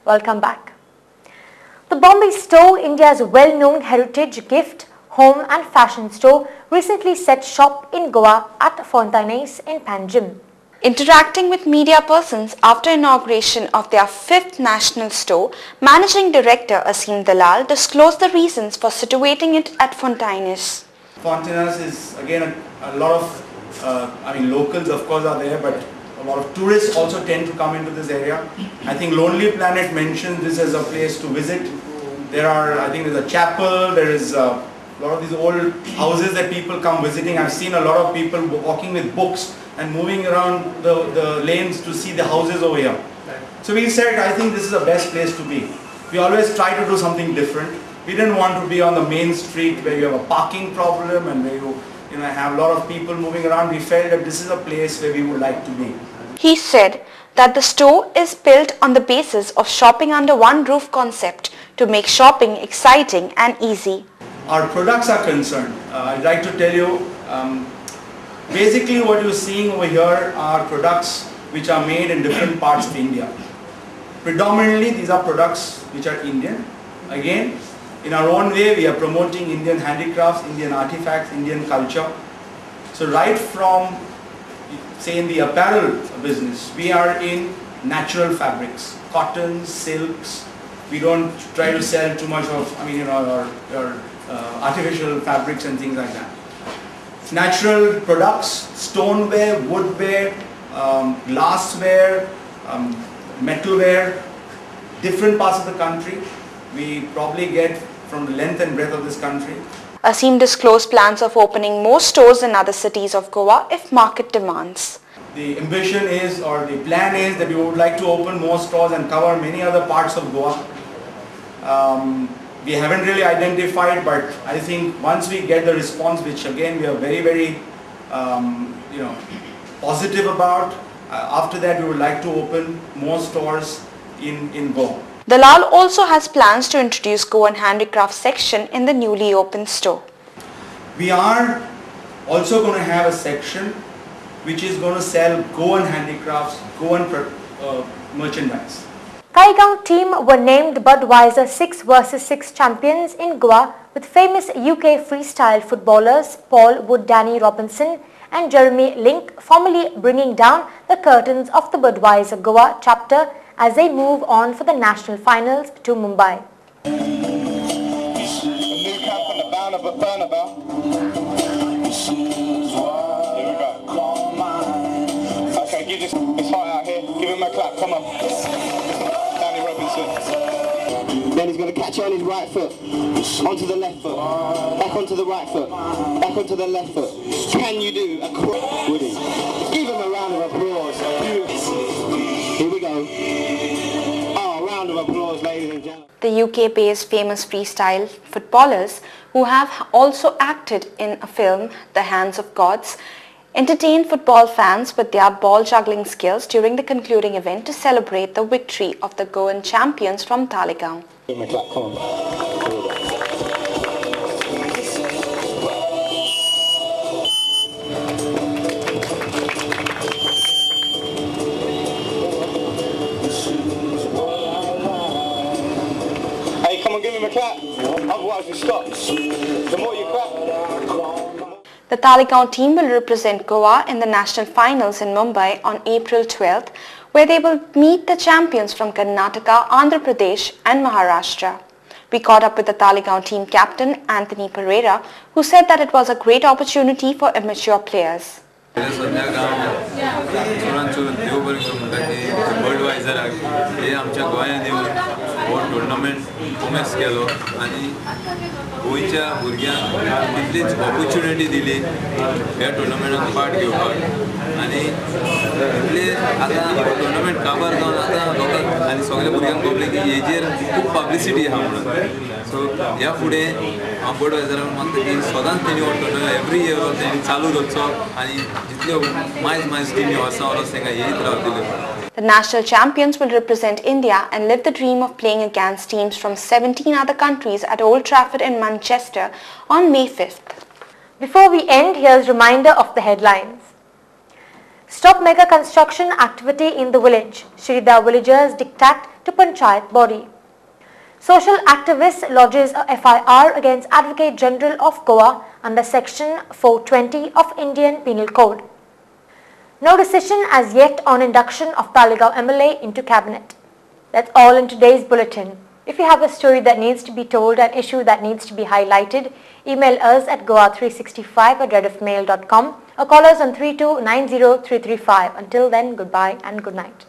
Welcome back. The Bombay Store, India's well-known heritage gift, home and fashion store, recently set shop in Goa at Fontaines in Panjim. Interacting with media persons after inauguration of their 5th national store, Managing Director Asim Dalal disclosed the reasons for situating it at Fontaines. Fontaines is again a lot of, locals of course are there, but a lot of tourists also tend to come into this area. I think Lonely Planet mentioned this as a place to visit. I think there's a chapel, there is a lot of these old houses that people come visiting. I've seen a lot of people walking with books and moving around the lanes to see the houses over here. So we said, I think this is the best place to be. We always try to do something different. We didn't want to be on the main street where you have a parking problem and where you have a lot of people moving around. We felt that this is a place where we would like to be. He said that the store is built on the basis of shopping under one roof concept to make shopping exciting and easy. Our products are concerned. I'd like to tell you, basically what you're seeing over here are products which are made in different parts of India. Predominantly these are products which are Indian. Again, in our own way we are promoting Indian handicrafts, Indian artifacts, Indian culture. So right from, say in the apparel business, we are in natural fabrics, cottons, silks. We don't try to sell too much of, artificial fabrics and things like that. Natural products, stoneware, woodware, glassware, metalware, different parts of the country. We probably get from the length and breadth of this country. Asim disclosed plans of opening more stores in other cities of Goa if market demands. The ambition is, or the plan is, that we would like to open more stores and cover many other parts of Goa. We haven't really identified, but I think once we get the response, which again we are very, very positive about, after that we would like to open more stores in Goa. Dalal also has plans to introduce Goan handicraft section in the newly opened store. We are also going to have a section which is going to sell Goan handicrafts, Goan merchandise. Talegaon team were named Budweiser 6 vs 6 champions in Goa with famous UK freestyle footballers Paul Wood Danny Robinson and Jeremy Link formally bringing down the curtains of the Budweiser Goa chapter as they move on for the national finals to Mumbai. Give him a clap, come on. Danny Robinson. Then he's going to catch it on his right foot, onto the left foot, back onto the right foot, back onto the left foot. Can you do a cross? Woody? Give him a round of applause. Here we go. Oh, a round of applause, ladies and gentlemen. The UK-based famous freestyle footballers who have also acted in a film, The Hands of Gods, entertained football fans with their ball juggling skills during the concluding event to celebrate the victory of the Goan champions from Talegaon. Hey, come on, give him a clap. Otherwise we stop. The more you clap. The Talegaon team will represent Goa in the national finals in Mumbai on April 12th, where they will meet the champions from Karnataka, Andhra Pradesh and Maharashtra. We caught up with the Talegaon team captain Anthony Pereira, who said that it was a great opportunity for immature players. Tournament उमेस केलो आनी गोयच्या भुरग्यांक तितलीच opportunity दिली ह्या टुर्नामेंटान part घेवपाक आनी इतले आतां टुर्नामेंट काबार जावन आतां लोकांक आनी सगळ्या भुरग्यांक कळटलें की हेजेर खूब पब्लिसिटी आहा म्हणून सो ह्या फुडें हांव बडवायजराक मागता की सदांच तेणी हो टुर्नामेंट एवरी इयर तेणी चालू दवरचो आनी जितल्यो मायज टिमी आसा ऑलस तांकां येयत रावतल्यो. The national champions will represent India and live the dream of playing against teams from 17 other countries at Old Trafford in Manchester on May 5th. Before we end, here's a reminder of the headlines. Stop mega construction activity in the village. Shrida villagers dictate to Panchayat body. Social activist lodges a FIR against Advocate General of Goa under Section 420 of Indian Penal Code. No decision as yet on induction of Talegaon MLA into cabinet. That's all in today's bulletin. If you have a story that needs to be told, an issue that needs to be highlighted, email us at goa365@redifmail.com or call us on 3290-335. Until then, goodbye and good night.